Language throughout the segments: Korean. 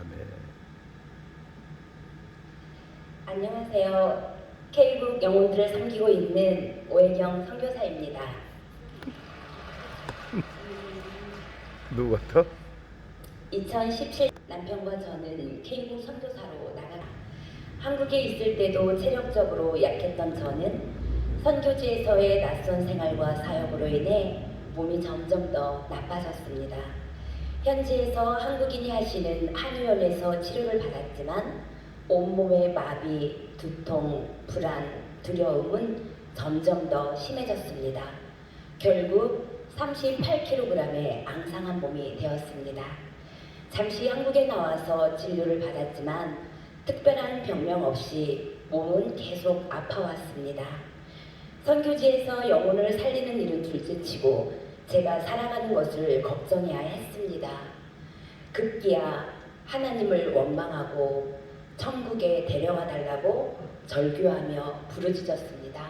아멘. 안녕하세요. K국 영혼들을 섬기고 있는 오혜경 선교사입니다. 누구 같아? 2017 남편과 저는 K국 선교사로 나가 한국에 있을 때도 체력적으로 약했던 저는 선교지에서의 낯선 생활과 사역으로 인해 몸이 점점 더 나빠졌습니다. 현지에서 한국인이 하시는 한의원에서 치료를 받았지만 온몸의 마비, 두통, 불안, 두려움은 점점 더 심해졌습니다. 결국 38kg의 앙상한 몸이 되었습니다. 잠시 한국에 나와서 진료를 받았지만 특별한 병명 없이 몸은 계속 아파왔습니다. 선교지에서 영혼을 살리는 일은 둘째치고 제가 살아가는 것을 걱정해야 했습니다. 급기야 하나님을 원망하고 천국에 데려와 달라고 절규하며 부르짖었습니다.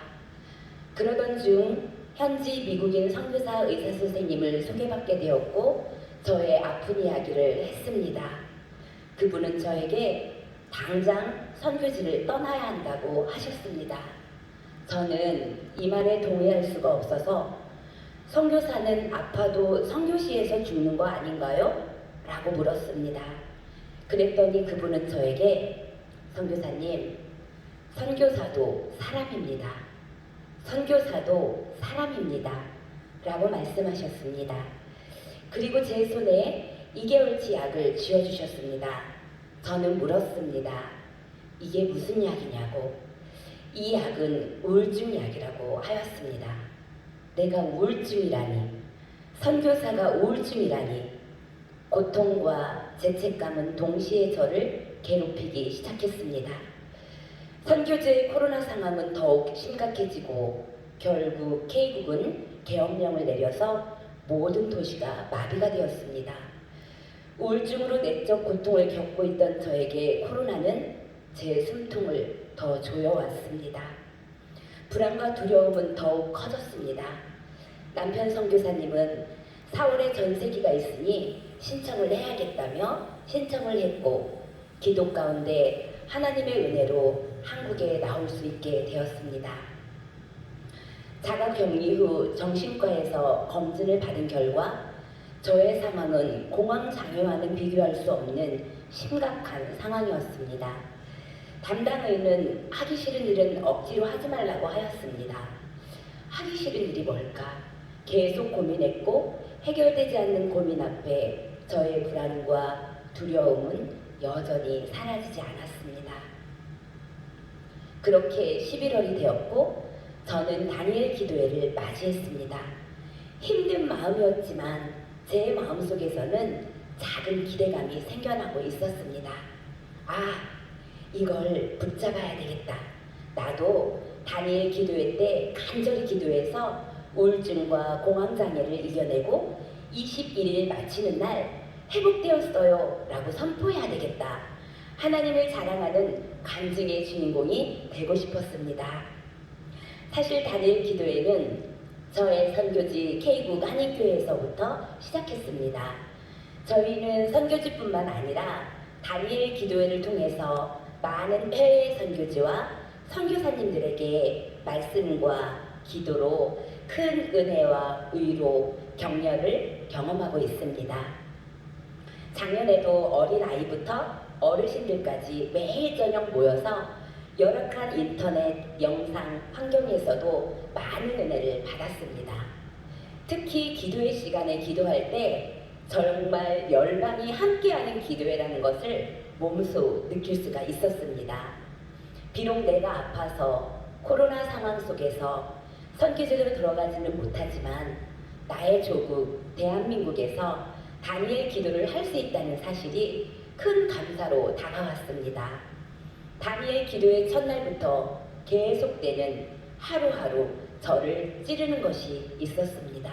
그러던 중 현지 미국인 선교사 의사 선생님을 소개받게 되었고 저의 아픈 이야기를 했습니다. 그분은 저에게 당장 선교지를 떠나야 한다고 하셨습니다. 저는 이 말에 동의할 수가 없어서 선교사는 아파도 선교시에서 죽는 거 아닌가요? 라고 물었습니다. 그랬더니 그분은 저에게 선교사님, 선교사도 사람입니다. 선교사도 사람입니다. 라고 말씀하셨습니다. 그리고 제 손에 2개월치 약을 쥐어주셨습니다. 저는 물었습니다. 이게 무슨 약이냐고. 이 약은 우울증 약이라고 하였습니다. 내가 우울증이라니, 선교사가 우울증이라니, 고통과 죄책감은 동시에 저를 괴롭히기 시작했습니다. 선교지의 코로나 상황은 더욱 심각해지고 결국 K국은 계엄령을 내려서 모든 도시가 마비가 되었습니다. 우울증으로 내적 고통을 겪고 있던 저에게 코로나는 제 숨통을 더 조여왔습니다. 불안과 두려움은 더욱 커졌습니다. 남편 선교사님은 4월에 전세기가 있으니 신청을 해야겠다며 신청을 했고 기도 가운데 하나님의 은혜로 한국에 나올 수 있게 되었습니다. 자가격리 후 정신과에서 검진을 받은 결과 저의 상황은 공황장애와는 비교할 수 없는 심각한 상황이었습니다. 담당의는 하기 싫은 일은 억지로 하지 말라고 하였습니다. 하기 싫은 일이 뭘까? 계속 고민했고 해결되지 않는 고민 앞에 저의 불안과 두려움은 여전히 사라지지 않았습니다. 그렇게 11월이 되었고 저는 다니엘 기도회를 맞이했습니다. 힘든 마음이었지만 제 마음속에서는 작은 기대감이 생겨나고 있었습니다. 아, 이걸 붙잡아야 되겠다. 나도 다니엘 기도회 때 간절히 기도해서 우울증과 공황장애를 이겨내고 21일 마치는 날 회복되었어요 라고 선포해야 되겠다. 하나님을 자랑하는 간증의 주인공이 되고 싶었습니다. 사실 다니엘 기도회는 저의 선교지 K국 한인교회에서부터 시작했습니다. 저희는 선교지뿐만 아니라 다니엘 기도회를 통해서 많은 해외 선교지와 선교사님들에게 말씀과 기도로 큰 은혜와 위로, 격려를 경험하고 있습니다. 작년에도 어린아이부터 어르신들까지 매일 저녁 모여서 열악한 인터넷, 영상, 환경에서도 많은 은혜를 받았습니다. 특히 기도회 시간에 기도할 때 정말 열방이 함께하는 기도회라는 것을 몸소 느낄 수가 있었습니다. 비록 내가 아파서 코로나 상황 속에서 선교지로 들어가지는 못하지만 나의 조국 대한민국에서 다니엘 기도를 할 수 있다는 사실이 큰 감사로 다가왔습니다. 다니엘 기도의 첫날부터 계속되는 하루하루 저를 찌르는 것이 있었습니다.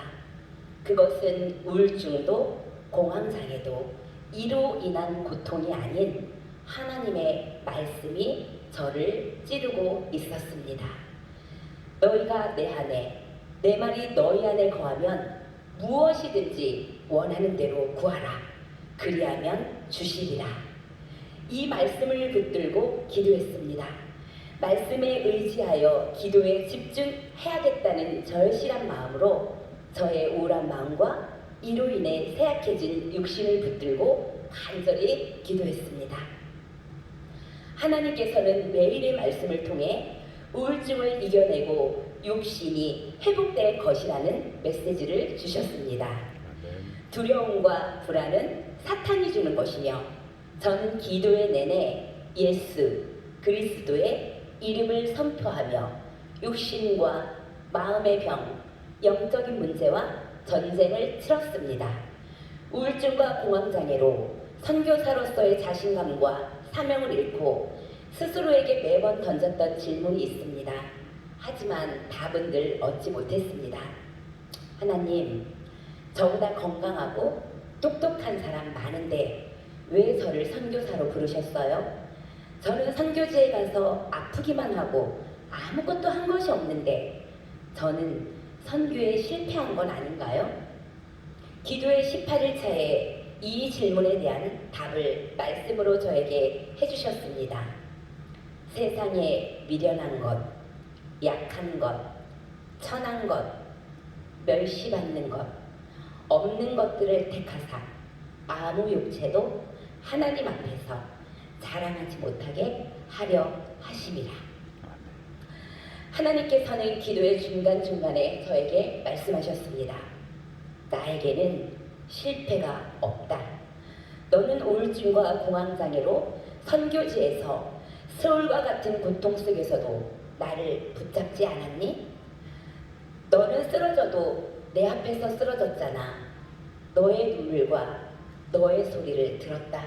그것은 우울증도 공황장애도 이로 인한 고통이 아닌 하나님의 말씀이 저를 찌르고 있었습니다. 너희가 내 안에, 내 말이 너희 안에 거하면 무엇이든지 원하는 대로 구하라. 그리하면 주시리라. 이 말씀을 붙들고 기도했습니다. 말씀에 의지하여 기도에 집중해야겠다는 절실한 마음으로 저의 우울한 마음과 이로 인해 쇠약해진 육신을 붙들고 간절히 기도했습니다. 하나님께서는 매일의 말씀을 통해 우울증을 이겨내고 육신이 회복될 것이라는 메시지를 주셨습니다. 아멘. 두려움과 불안은 사탄이 주는 것이며 저는 기도의 내내 예수 그리스도의 이름을 선포하며 육신과 마음의 병, 영적인 문제와 전쟁을 치렀습니다. 우울증과 공황장애로 선교사로서의 자신감과 사명을 잃고 스스로에게 매번 던졌던 질문이 있습니다. 하지만 답은 늘 얻지 못했습니다. 하나님, 저보다 건강하고 똑똑한 사람 많은데 왜 저를 선교사로 부르셨어요? 저는 선교지에 가서 아프기만 하고 아무것도 한 것이 없는데 저는 선교에 실패한 건 아닌가요? 기도의 18일 차에 이 질문에 대한 답을 말씀으로 저에게 해주셨습니다. 세상에 미련한 것, 약한 것, 천한 것, 멸시받는 것, 없는 것들을 택하사 아무 육체도 하나님 앞에서 자랑하지 못하게 하려 하심이라. 하나님께서는 기도의 중간중간에 저에게 말씀하셨습니다. 나에게는 실패가 없다. 너는 우울증과 공황장애로 선교지에서 서울과 같은 고통 속에서도 나를 붙잡지 않았니? 너는 쓰러져도 내 앞에서 쓰러졌잖아. 너의 눈물과 너의 소리를 들었다.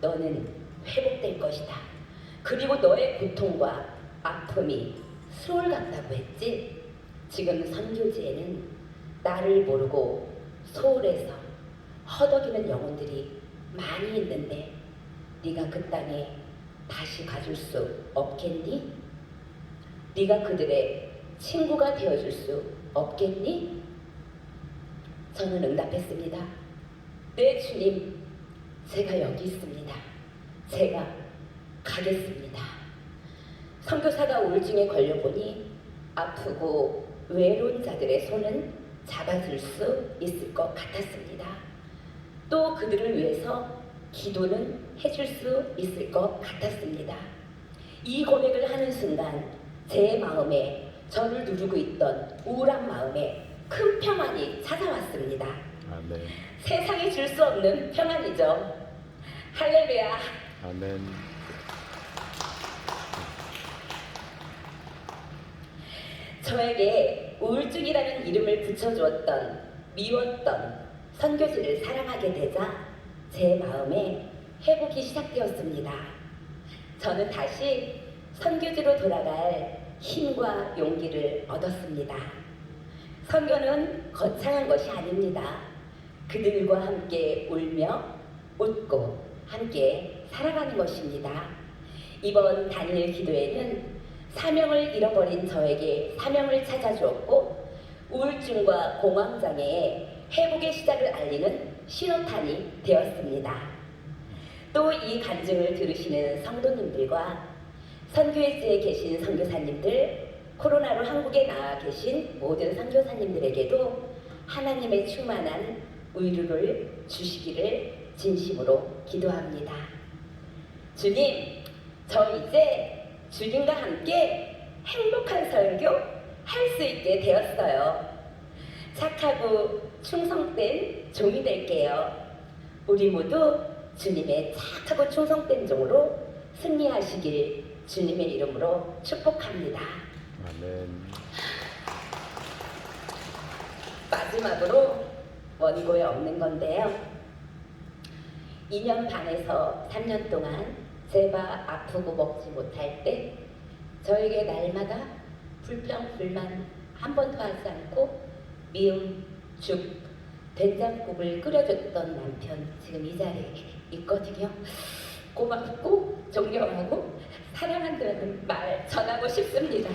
너는 회복될 것이다. 그리고 너의 고통과 아픔이 수월 같다고 했지? 지금 선교지에는 나를 모르고 소홀해서 허덕이는 영혼들이 많이 있는데 네가 그 땅에 다시 가줄 수 없겠니? 네가 그들의 친구가 되어줄 수 없겠니? 저는 응답했습니다. 네 주님, 제가 여기 있습니다. 제가 가겠습니다. 선교사가 우울증에 걸려보니 아프고 외로운 자들의 손은 잡아줄 수 있을 것 같았습니다. 또 그들을 위해서 기도는 해줄 수 있을 것 같았습니다. 이 고백을 하는 순간 제 마음에 저를 누르고 있던 우울한 마음에 큰 평안이 찾아왔습니다. 아멘. 세상에 줄 수 없는 평안이죠. 할렐루야. 아멘. 저에게 우울증이라는 이름을 붙여주었던, 미웠던 선교지를 사랑하게 되자 제 마음에 회복이 시작되었습니다. 저는 다시 선교지로 돌아갈 힘과 용기를 얻었습니다. 선교는 거창한 것이 아닙니다. 그들과 함께 울며 웃고 함께 살아가는 것입니다. 이번 단일 기도회는 사명을 잃어버린 저에게 사명을 찾아주었고 우울증과 공황장애의 회복의 시작을 알리는 신호탄이 되었습니다. 또 이 간증을 들으시는 성도님들과 선교회지에 계신 선교사님들, 코로나로 한국에 나와 계신 모든 선교사님들에게도 하나님의 충만한 위로를 주시기를 진심으로 기도합니다. 주님, 저 이제 주님과 함께 행복한 설교 할 수 있게 되었어요. 착하고 충성된 종이 될게요. 우리 모두 주님의 착하고 충성된 종으로 승리하시길 주님의 이름으로 축복합니다. 아멘. 마지막으로 원고에 없는 건데요. 2년 반에서 3년 동안 제가 아프고 먹지 못할 때 저에게 날마다 불평, 불만 한 번도 하지 않고 미음, 죽, 된장국을 끓여줬던 남편 지금 이 자리에 있거든요. 고맙고 존경하고 사랑한다는 말 전하고 싶습니다.